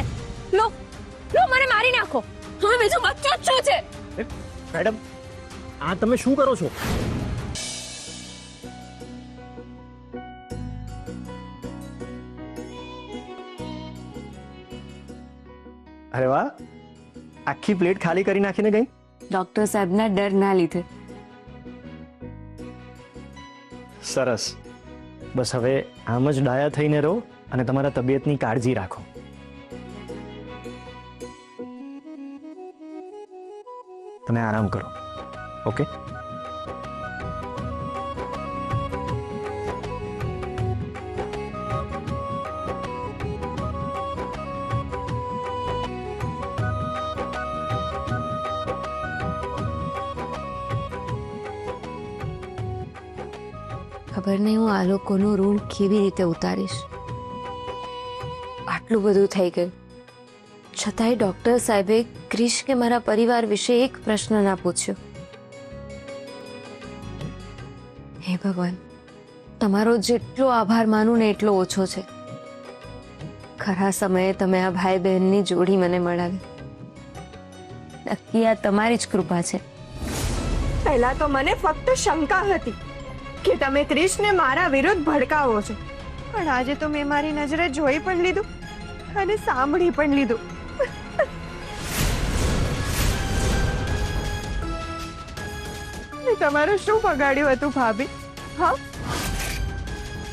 ને લો લો મને મારી નાખો. હવે બીજું બચ્ચું જ શું છે? મેડમ આ તમે શું કરો છો? અરે વાહ, આખી પ્લેટ ખાલી કરી નાખીને ગઈ. ડોક્ટર સાહેબના ડરના લીધે. સરસ. બસ હવે આમ જ ડાયા થઈને રહો અને તમારા તબિયતની કાળજી રાખો. તમે આરામ કરો. ઓકે? ખબર નહીં હું આ લોકોનું ઋણ કેવી રીતે ઉતારીશ. આટલું બધું થઈ ગયું છતાંય ડોક્ટર સાહેબે ક્રિશ કે મારા પરિવાર વિશે એક પ્રશ્ન ના પૂછ્યો. હે ભગવાન, તમારો જેટલો આભાર માનું ને એટલો ઓછો છે. ખરા સમયે તમે આ ભાઈ બહેનની જોડી મને મળાવી. નક્કી આ તમારી જ કૃપા છે. પહેલા તો મને ફક્ત શંકા હતી કે તમે ક્રિશને મારા વિરુદ્ધ ભડકાવો છો, પણ આજે તો મેં મારી નજરે જોઈ પણ લીધું અને સાંભળી પણ લીધું. મેં તમારું શું બગાડ્યું હતું ભાભી? હા,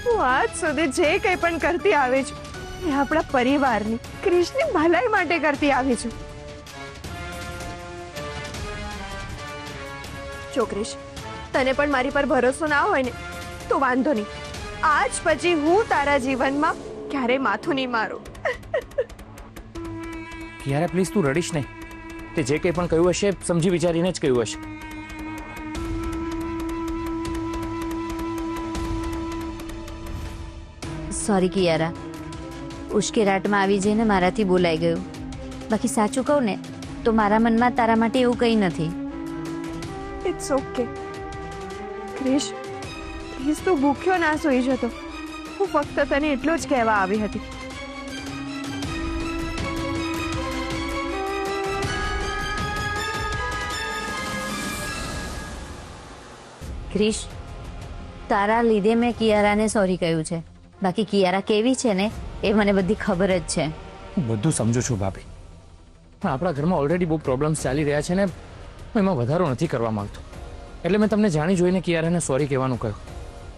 હું આજ સુધી જે કંઈ પણ કરતી આવી છું એ આપણા પરિવારની, ક્રિશની ભલાઈ માટે કરતી આવી છું. જો ક્રિશ, તને પણ મારી પર ભરોસો ના હોય ને તો વાંધો નહીં, આજ પછી હું તારા જીવનમાં ક્યારે માથું નહીં મારું. કિયારા પ્લીઝ તું રડીશ નહીં. તે જે કંઈ પણ કહ્યું હશે સમજી વિચારીને જ કહ્યું હશે. સોરી કિયારા, ઉશ્કેરાટમાં આવી જઈને મારાથી બોલાઈ ગયું. બાકી સાચું કહું ને તો મારા મનમાં તારા માટે એવું કંઈ નથી. ઇટ્સ ઓકે ક્રિશ, પ્લીઝ તું ભૂખ્યો ના સૂઈ જતો. હું ફક્ત તને એટલું જ કહેવા આવી હતી. ક્રિશ, તારા લીધે મેં કિયારાને સોરી કહ્યું છે. બાકી કિયારા કેવી છે ને એ મને બધી ખબર જ છે. હું બધું સમજુ છું ભાભી, પણ આપણા ઘરમાં ઓલરેડી બહુ પ્રોબ્લેમ્સ ચાલી રહ્યા છે ને હું એમાં વધારો નથી કરવા માંગતો. એટલે મેં તમને જાણી જોઈને કિયારાને સોરી કહેવાનું કહ્યું.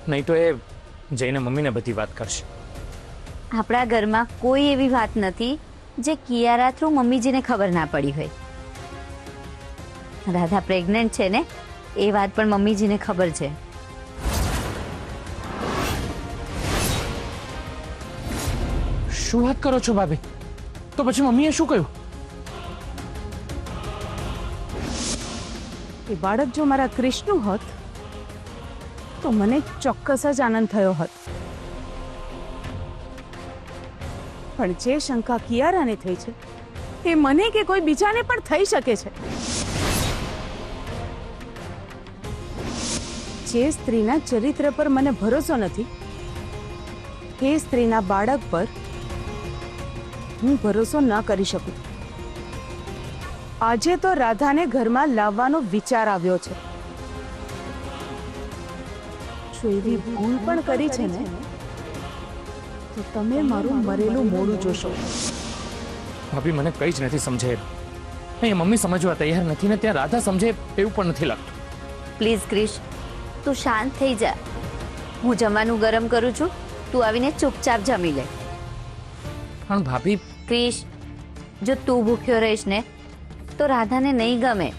નહીં તો એ જઈને મમ્મીને બધી વાત કરશે. આપણા ઘરમાં કોઈ એવી વાત નથી જે કિયારા થ્રુ મમ્મીજીને ખબર ના પડી હોય. રાધા પ્રેગ્નન્ટ છે ને એ વાત પણ મમ્મીજીને ખબર છે. શું વાત કરો છો ભાભી? તો પછી મમ્મીએ શું કહ્યું? એ બાળક જો મારા ક્રિશનું હોત તો મને ચોક્કસ જ આનંદ થયો હોત, પણ જે શંકા કિયારાને થઈ છે એ મને કે કોઈ બીજાને પણ થઈ શકે છે. જે સ્ત્રીના ચરિત્ર પર મને ભરોસો નથી એ સ્ત્રીના બાળક પર હું ભરોસો ન કરી શકું. આજે તો રાધાને ઘરમાં લાવવાનો વિચાર આવ્યો છે. જો એવી ભૂલ પણ કરી છે ને તો તમે મારું મરેલું મોઢું જોશો. ભાભી મને કંઈ જ નથી સમજાય. અહીંયા મમ્મી સમજવા તૈયાર નથી ને ત્યાં રાધા સમજે એવું પણ નથી લાગતું. પ્લીઝ ક્રિશ, તું શાંત થઈ જા. હું જમવાનું ગરમ કરું છું, તું આવીને ચૂપચાપ જમી લે. પણ ભાભી, ક્રિશ, જો તું ભૂખ્યો રહીશ ને તો રાધાને નહીં ગમે.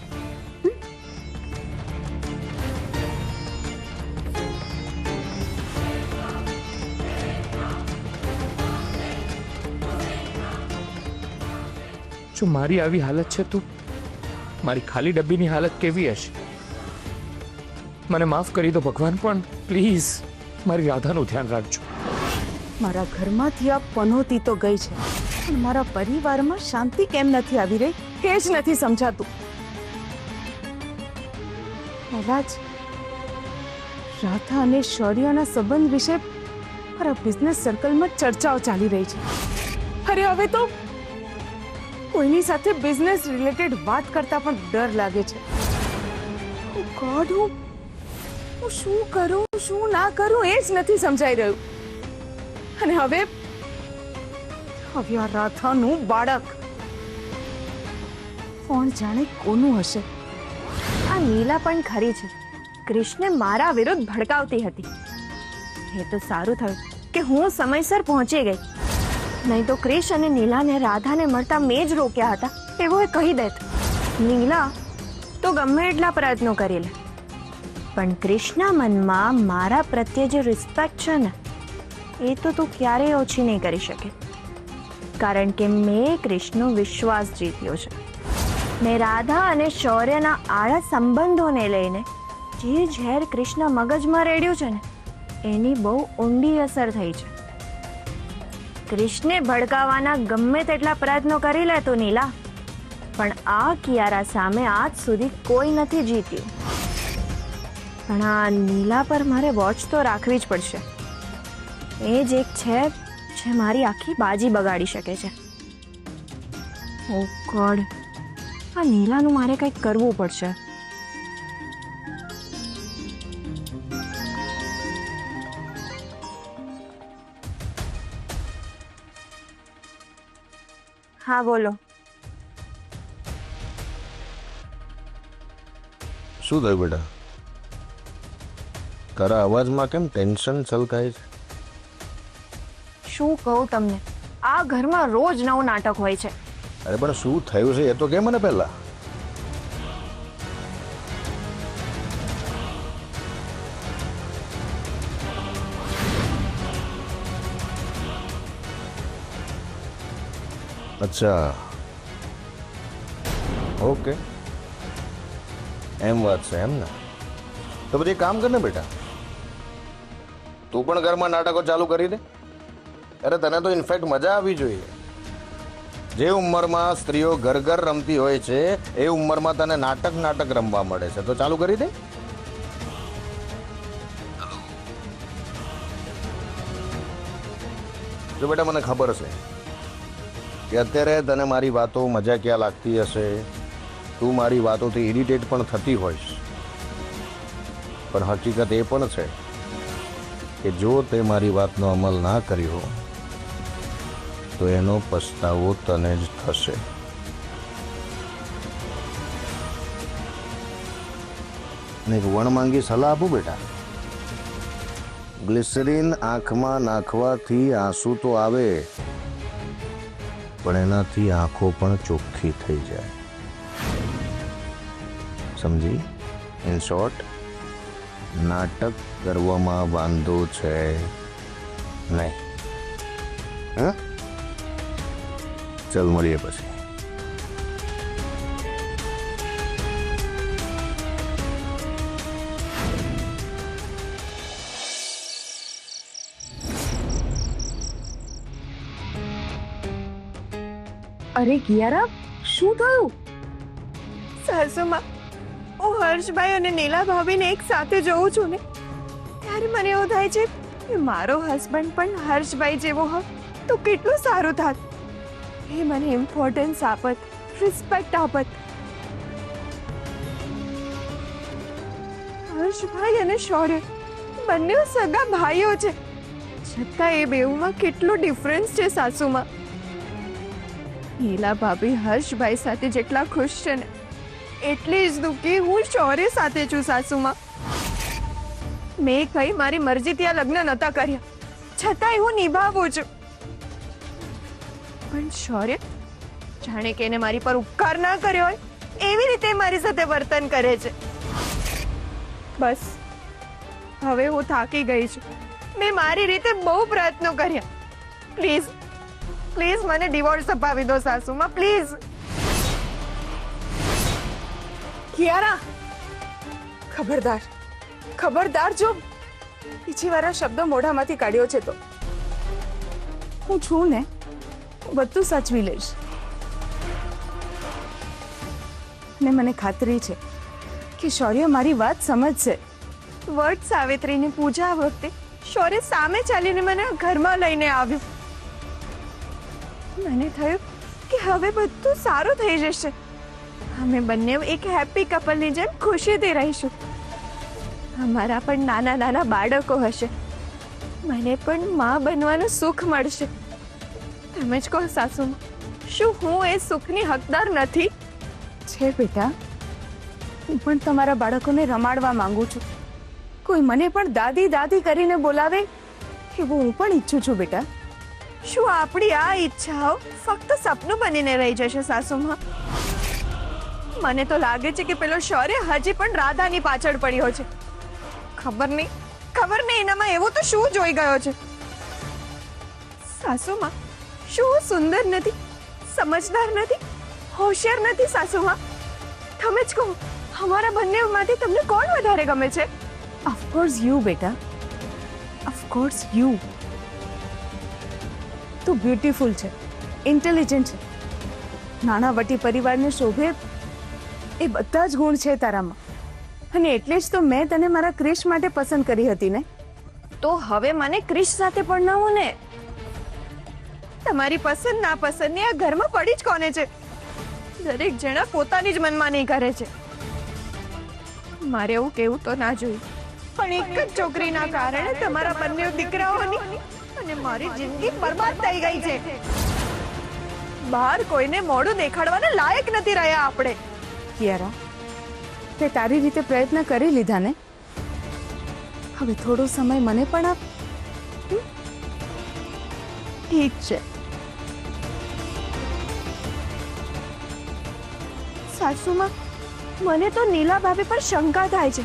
જો મારી આવી હાલત છે તો મારી ખાલી ડબ્બીની હાલત કેવી હશે? મને માફ કરી દો ભગવાન, પણ પ્લીઝ મારી રાધાનું ધ્યાન રાખજો. મારા ઘરમાંથી આ પનોતી તો ગઈ છે, પણ મારા પરિવારમાં શાંતિ કેમ નથી આવી રહી એ જ નથી સમજાતું. પહેલા જ રાધા અને શૌર્યના સંબંધ વિશે મારા બિઝનેસ સર્કલમાં ચર્ચાઓ ચાલી રહી છે. અરે હવે તો કોઈની સાથે બિઝનેસ રિલેટેડ વાત કરતા પણ ડર લાગે છે. ઓ ગોડ, હું શું કરું શું ના કરું એ જ નથી સમજાઈ રહ્યું. અને હવે આ રાધાનું બાળક કોણ જાણે કોનું હશે. આ નીલા પણ ખરી છે. કૃષ્ણે મારા વિરુદ્ધ ભડકાવતી હતી. એ તો સારું થયું કે હું સમયસર પહોંચી ગઈ. નહીં તો ક્રિશ અને નીલાને રાધાને મળતા મેં જ રોક્યા હતા એવો એ કહી દેત. નીલા તો ગમે એટલા પ્રયત્નો કરી લે, પણ ક્રિશના મનમાં મારા પ્રત્યે જે રિસ્પેક્ટ છે ને એ તો તું ક્યારેય ઓછી નહીં કરી શકે. કારણ કે મેં ક્રિશનો વિશ્વાસ જીત્યો છે. મેં રાધા અને શૌર્યના આળા સંબંધોને લઈને જે ઝેર ક્રિશના મગજમાં રેડ્યું છે ને એની બહુ ઊંડી અસર થઈ છે. ક્રિશને ભડકાવાના ગમે તેટલા પ્રયત્નો કરી લે તો નીલા, પણ આ કિયારા સામે આજ સુધી કોઈ નથી જીત્યું. પણ આ નીલા પર મારે વોચ તો રાખવી જ પડશે. એ જ એક છે જે મારી આખી બાજી બગાડી શકે છે. ઓ ગોડ, આ નીલાનું મારે કંઈક કરવું પડશે. હા બોલો. શું થયું બેટા? તારા અવાજમાં કેમ ટેન્શન છલકાય છે? શું કહું તમને, આ ઘરમાં રોજ નવું નાટક હોય છે. અરે પણ શું થયું છે એ તો કે મને પહેલા. અચ્છા, ઓકે, એમ વાત છે એમ ને? તો પછી એક કામ કર ને બેટા, તું પણ ઘરમાં નાટકો ચાલુ કરી દે. અરે તને તો ઇનફેક્ટ મજા આવી જોઈએ. જે ઉંમરમાં સ્ત્રીઓ ઘર ઘર રમતી હોય છે એ ઉંમરમાં તને નાટક રમવા મળે છે, તો ચાલુ કરી દે. જો બેટા, મને ખબર છે કે અત્યારે તને મારી વાતો મજાકિયા લાગતી હશે, તું મારી વાતોથી ઇરિટેટ પણ થતી હોઈશ, પણ હકીકત એ પણ છે કે જો તે મારી વાતનો અમલ ના કર્યો તો એનો પસ્તાવો તને જ થશે. ને એક વણમાંગી સલાહ આપું બેટા, ગ્લિસરીન આંખમાં નાખવાથી આંસુ તો આવે, પણ એનાથી આંખો પણ ચોખ્ખી થઈ જાય. સમજી? ઇન શોર્ટ, નાટક કરવામાં વાંધો છે નહીં. હા, ચલ મળીએ પછી. અરે કિયારા, શું થયું? સાસુમાં, હું હર્ષભાઈ અને નીલા ભાભીને એક સાથે જોઉં છું ને ત્યારે મને એવું થાય છે કે મારો હસબન્ડ પણ હર્ષભાઈ જેવો હોત તો કેટલું સારું થાત. એ મને ઇમ્પોર્ટન્સ આપત, રિસ્પેક્ટ આપત. હર્ષભાઈ અને શૌર્ય બંને સગા ભાઈઓ છે, છતાં એ બેઉમાં કેટલો ડિફરન્સ છે સાસુમાં. નીલા ભાભી હર્ષભાઈ સાથે જેટલા ખુશ છે ને એટલી જ દુઃખી હું શૌર્ય સાથે છું સાસુમાં. મેં કઈ મારી મરજીથી આ લગ્ન નતા કર્યા, છતાંય હું નિભાવું છું. પણ શૌર્ય જાણે કે એને મારી પર ઉપકાર ના કર્યો હોય એવી રીતે મારી સાથે વર્તન કરે છે. બસ હવે હું થાકી ગઈ છું. મેં મારી રીતે બહુ પ્રયત્નો કર્યા. પ્લીઝ પ્લીઝ મને ડિવોર્સ અપાવી દો સાસુમાં, પ્લીઝ. કિયારા, ખબરદાર ખબરદાર, જો બીજી વાર આ શબ્દ મોઢામાંથી કાઢ્યો છે તો હું છું ને, હું બધું સાચવી લઈશ. ને મને ખાતરી છે કે શૌર્ય મારી વાત સમજશે. વટ સાવિત્રીની પૂજા વખતે શૌર્ય સામે ચાલીને મને ઘરમાં લઈને આવ્યું. મને થયું કે હવે બધું સારું થઈ જશે. અમે બંને એક હેપી કપલની જેમ ખુશીથી રહીશું. અમારા પણ નાના નાના બાળકો હશે. મને પણ માં બનવાનું સુખ મળશે. તમે જ કહો સાસુમાં, શું હું એ સુખની હકદાર નથી? છે બેટા, હું પણ તમારા બાળકોને રમાડવા માંગુ છું. કોઈ મને પણ દાદી દાદી કરીને બોલાવે એવું હું પણ ઈચ્છું છું બેટા. શું આપણી આ ઈચ્છાઓ ફક્ત સપનું બનીને રહી જશે સાસુમાં? મને તો લાગે છે કે પેલો શૌર્ય હજી પણ રાધાની પાછળ પડ્યો છે. ખબર નહીં એનામાં એવું તો શું જોઈ ગયો છે. સાસુમાં, શું હું સુંદર નથી, સમજદાર નથી, હોશિયાર નથી સાસુમાં? તમે જ કહો, અમારા બંનેમાંથી તમને કોણ વધારે ગમે છે? ઓફકોર્સ યુ બેટા, ઓફકોર્સ યુ. તું બ્યુટીફુલ છે, ઇન્ટેલિજન્ટ છે, નાણાવટી પરિવારને શોભે એ બધા જ ગુણ છે તારામાં. અને એટલે જ તો મેં તને મારા ક્રિશ માટે પસંદ કરી હતી ને. તો હવે મને ક્રિશ સાથે પરણાવો ને. તમારી પસંદ નાપસંદની આ ઘરમાં પડી જ કોને છે? દરેક જણા પોતાની જ મનમાની કરે છે. મારે એવું કેવું તો ના જોયું, પણ એક જ છોકરીના કારણે તમારા બંને દીકરાઓની અને મારી જિંદગી બરબાદ થઈ ગઈ છે. બહાર કોઈને મોઢું દેખાડવાના લાયક નથી રહ્યા આપણે. કિયારા, તે તારી રીતે પ્રયત્ન કરી લીધા ને. હવે થોડો સમય મને પણ આપ. ઠીક છે સાસુમાં, મને તો નીલા ભાભી પર શંકા થાય છે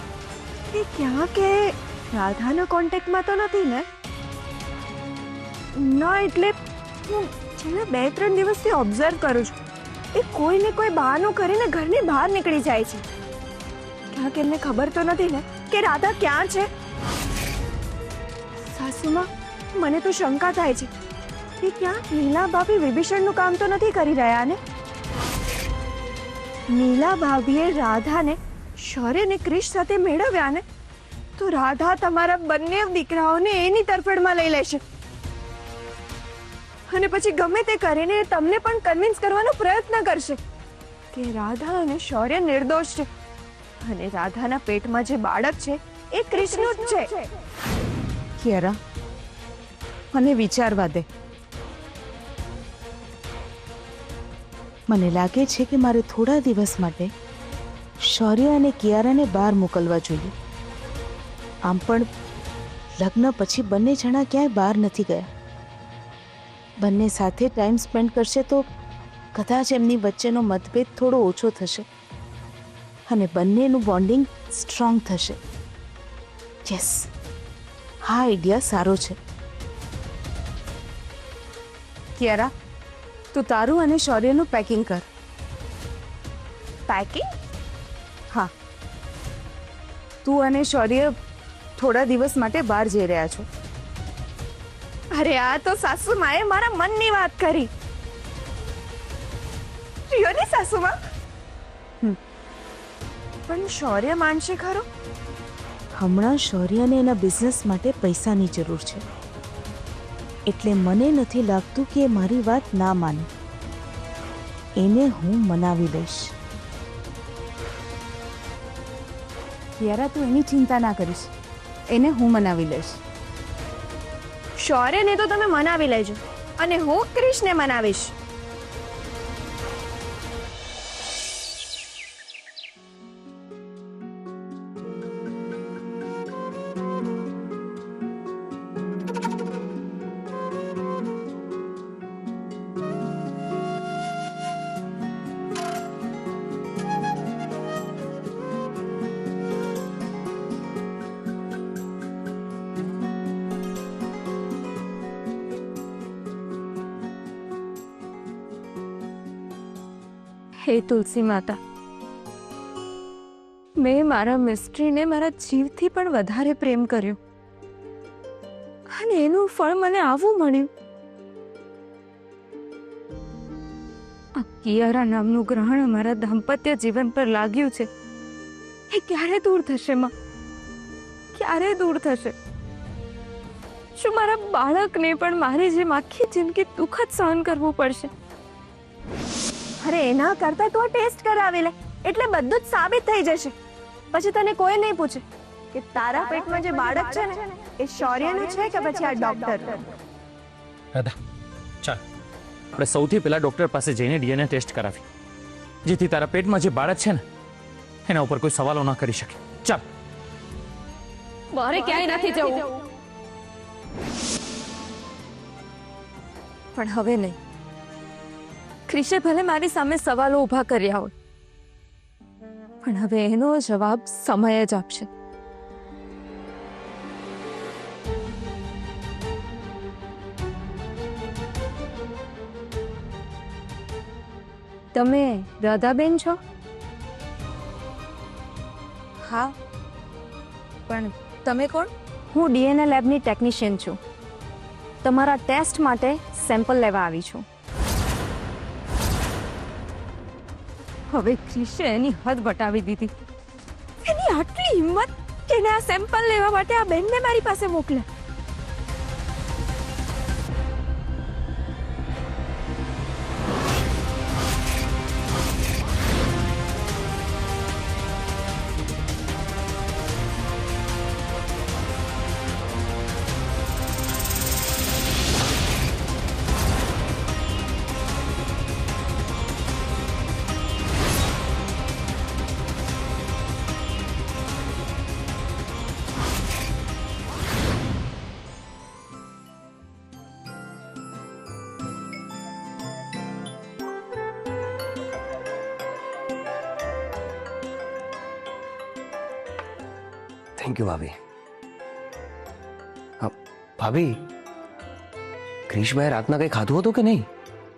કે ક્યાં કે રાધાના કોન્ટેક્ટમાં તો નથી ને? ના, એટલે હું છેલ્લા 2-3 દિવસથી ઓબ્ઝર્વ કરું છું. એ કોઈ ને કોઈ બહાનું કરીને ઘરની બહાર નીકળી જાય છે. ક્યાંક એમને ખબર તો નથી ને કે રાધા ક્યાં છે? સાસુમાં, મને તો શંકા થાય છે કે ક્યાંક નીલા ભાભી વિભીષણનું કામ તો નથી કરી રહ્યા ને? નીલા ભાભીએ રાધાને શૌર્ય અને ક્રિશ સાથે મેળવ્યા ને, તો રાધા તમારા બંને દીકરાઓને એની તરફેણમાં લઈ લેશે. અને પછી ગમે તે કરીને તમને પણ કન્વિન્સ કરવાનો પ્રયત્ન કરશે કે રાધા અને શૌર્ય નિર્દોષ છે અને રાધાના પેટમાં જે બાળક છે એ ક્રિશનું જ છે. કિયારા, મને વિચારવા દે. મને લાગે છે કે મારે થોડા દિવસ માટે શૌર્ય અને કિયારાને બહાર મોકલવા જોઈએ. આમ પણ લગ્ન પછી બંને જણા ક્યાંય બહાર નથી ગયા. બંને સાથે ટાઈમ સ્પેન્ડ કરશે તો કદાચ એમની વચ્ચેનો મતભેદ થોડો ઓછો થશે અને બંનેનું બોન્ડિંગ સ્ટ્રોંગ થશે. યસ, હા, આઈડિયા સારો છે. કિયારા, તું તારું અને શૌર્યનું પેકિંગ કર. પેકિંગ? હા, તું અને શૌર્ય થોડા દિવસ માટે બહાર જઈ રહ્યા છો. અરે, આ તો સાસુમાએ મારા મનની વાત કરી. રિયલી સાસુમા? પણ શૌર્ય માનશે ખરો? હમણાં શૌર્યને એના બિઝનેસ માટે પૈસાની જરૂર છે, એટલે મને નથી લાગતું કે એ મારી વાત ના માને. એને હું મનાવી લઈશ. યારા, તું એની ચિંતા ના કરીશ, એને હું મનાવી લઈશ. શૌર્યને તો તમે મનાવી લેજો અને હું ક્રિશને મનાવીશ. હે તુલસી માતા, મેં મારા મિસ્ત્રીને મારા જીવથી પણ વધારે પ્રેમ કર્યો અને એનું ફળ મને આવું મળ્યું. આ કિયારા નામનું ગ્રહણ અમારા દાંપત્ય જીવન પર લાગ્યું છે. એ ક્યારે દૂર થશે માં? ક્યારે દૂર થશે? શું મારા બાળકને પણ મારી જેમ આખી જિંદગી દુઃખ જ સહન કરવું પડશે? અરે એના કરતા તું ટેસ્ટ કરાવી લે, એટલે બધું જ સાબિત થઈ જશે. પછી તને કોઈ નહીં પૂછે કે તારા પેટમાં જે બાળક છે ને એ શૌર્યનું છે કે પછી આ ડોક્ટર. રાધા ચાલ આપણે સૌથી પહેલા ડોક્ટર પાસે જઈને ડીએનએ ટેસ્ટ કરાવી, જેથી તારા પેટમાં જે બાળક છે ને એના ઉપર કોઈ સવાલો ના કરી શકે. ચાલ. મારે ક્યાંય નથી જવું, પણ હવે નહીં. ક્રિશે ભલે મારી સામે સવાલો ઊભા કર્યા હોય, પણ હવે એનો જવાબ સમય જ આપશે. તમે રાધાબેન છો? હા, પણ તમે કોણ? હું ડીએનએ લેબની ટેકનિશિયન છું. તમારા ટેસ્ટ માટે સેમ્પલ લેવા આવી છું. હવે ક્રિશે એની હદ વટાવી દીધી. એની આટલી હિંમત કે એને આ સેમ્પલ લેવા માટે આ બેનને મારી પાસે મોકલે. થેન્ક યુ ભાભી. ભાભી, ક્રિશભાઈ રાતના કંઈ ખાધું હતું કે નહીં?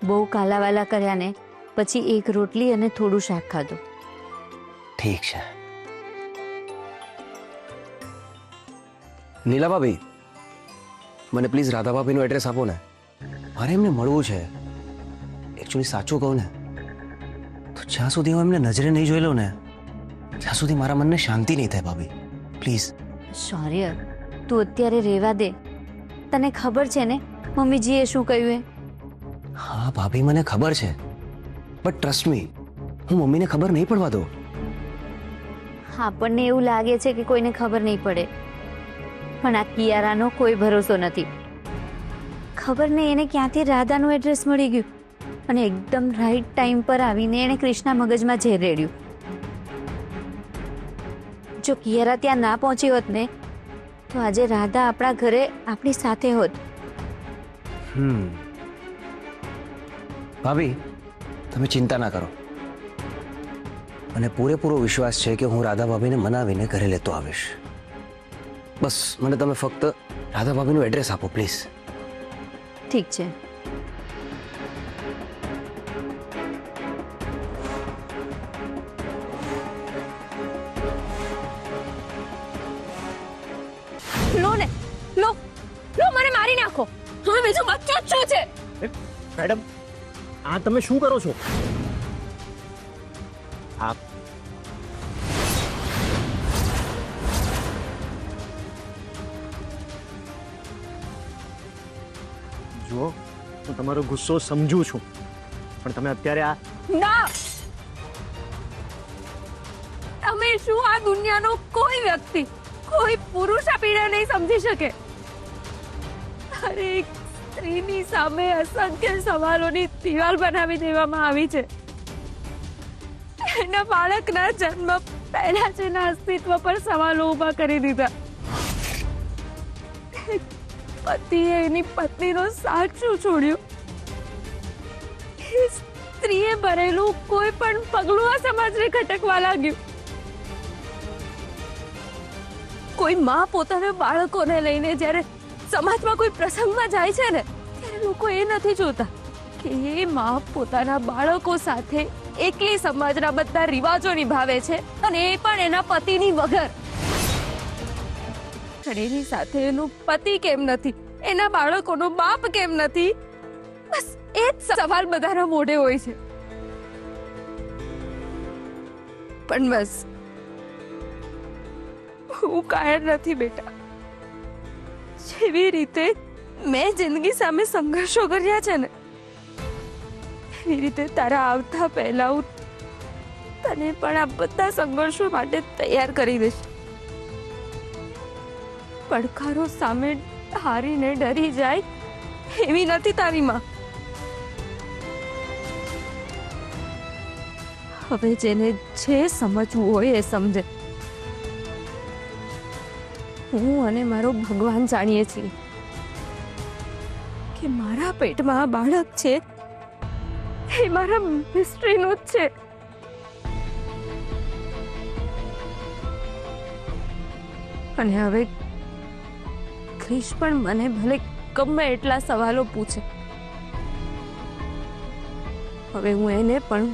બહુ કાલાવાલા કર્યા ને પછી એક રોટલી અને થોડું શાક ખાધું. ઠીક છે. લીલા ભાભી, મને પ્લીઝ રાધા ભાભીનું એડ્રેસ આપો ને, મારે એમને મળવું છે. એકચ્યુઅલી સાચું કહું ને તો જ્યાં સુધી હું એમને નજરે નહીં જોઈ લઉં ને ત્યાં સુધી મારા મનને શાંતિ નહીં થાય ભાભી. પ્લીઝ. શૌર્ય, તું અત્યારે રહેવા દે. તને ખબર છે ને મમ્મીજીએ શું કહ્યું એ? હા ભાભી, મને ખબર છે, બટ ટ્રસ્ટ મી, હું મમ્મીને ખબર નહીં પડવા દઉં. આપણને એવું લાગે છે કે કોઈને ખબર નહીં પડે, પણ આ કિયારાનો કોઈ ભરોસો નથી. ખબર નહીં એને ક્યાંથી રાધાનું એડ્રેસ મળી ગયું અને એકદમ રાઈટ ટાઈમ પર આવીને એને કૃષ્ણા મગજમાં ઝેર રેડ્યું. જો કિયારા ત્યાં ના પહોંચી હોત ને તો આજે રાધા આપણા ઘરે આપણી સાથે હોત. ભાભી, તમે ચિંતા ના કરો. મને પૂરેપૂરો વિશ્વાસ છે કે હું રાધા ભાભીને મનાવીને ઘરે લેતો આવીશ. બસ મને તમે ફક્ત રાધા ભાભીનું એડ્રેસ આપો પ્લીઝ. ઠીક છે. લો ને, લો લો, મને મારી નાખો. હવે બીજું બચ્ચું જ શું છે? મેડમ, આ તમે શું કરો છો? આ જુઓ, હું તમારો ગુસ્સો સમજુ છું, પણ તમે અત્યારે આ ના, તમે શું આ દુનિયાનો કોઈ વ્યક્તિ, કોઈ પુરુષ આ પીડા નહીં સમજી શકે. અરે એક સ્ત્રીની સામે અસંખ્ય સવાલોની દિવાલ બનાવી દેવામાં આવી છે. એના બાળકના જન્મ પહેલા જ એના અસ્તિત્વ પર સવાલો ઊભા કરી દીધા. પતિએ એની પત્નીનો સાથ શું છોડ્યો? સ્ત્રીએ ભરેલું કોઈ પણ પગલું આ સમાજને ખટકવા લાગ્યું. કોઈ માં પોતાના બાળકોને લઈને જ્યારે સમાજમાં કોઈ પ્રસંગમાં જાય છે ને ત્યારે લોકો એ નથી જોતા કે એ માં પોતાના બાળકો સાથે એકલી સમાજના બધા રિવાજો નિભાવે છે અને એ પણ એના પતિની વગર. એની સાથે એનું પતિ કેમ નથી, એના બાળકોનો બાપ કેમ નથી? બસ એ જ સવાલ બધાના મોઢે હોય છે. પણ બસ હું કાયર નથી બેટા. જેવી રીતે મેં જિંદગી સામે સંઘર્ષો કર્યા છે ને એવી રીતે તારા આવતા પહેલા હું તને પણ આ બધા સંઘર્ષો માટે તૈયાર કરી દઈશ. પડકારો સામે હારીને ડરી જાય એવી નથી તારી માં. હવે જેને જે સમજવું હોય એ સમજે. હું અને મારો ભગવાન જાણીએ છીએ કે મારા પેટમાં આ બાળક છે એ મારા મિસ્ટ્રીનું જ છે. અને હવે ક્રિશ પણ મને ભલે ગમે એટલા સવાલો પૂછે, હવે હું એને પણ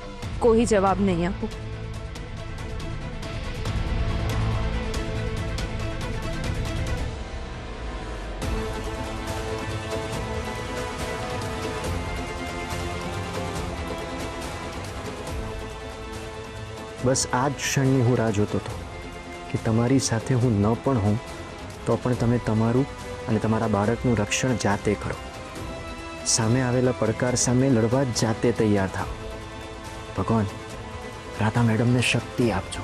કોઈ જવાબ નહીં આપું. બસ આ જ ક્ષણની હું રાહ જોતો હતો કે તમારી સાથે હું ન પણ હોઉં તો પણ તમે તમારું અને તમારા બાળકનું રક્ષણ જાતે કરો. સામે આવેલા પડકાર સામે લડવા જાતે તૈયાર થાઓ. ભગવાન, રાધા મેડમને શક્તિ આપજો.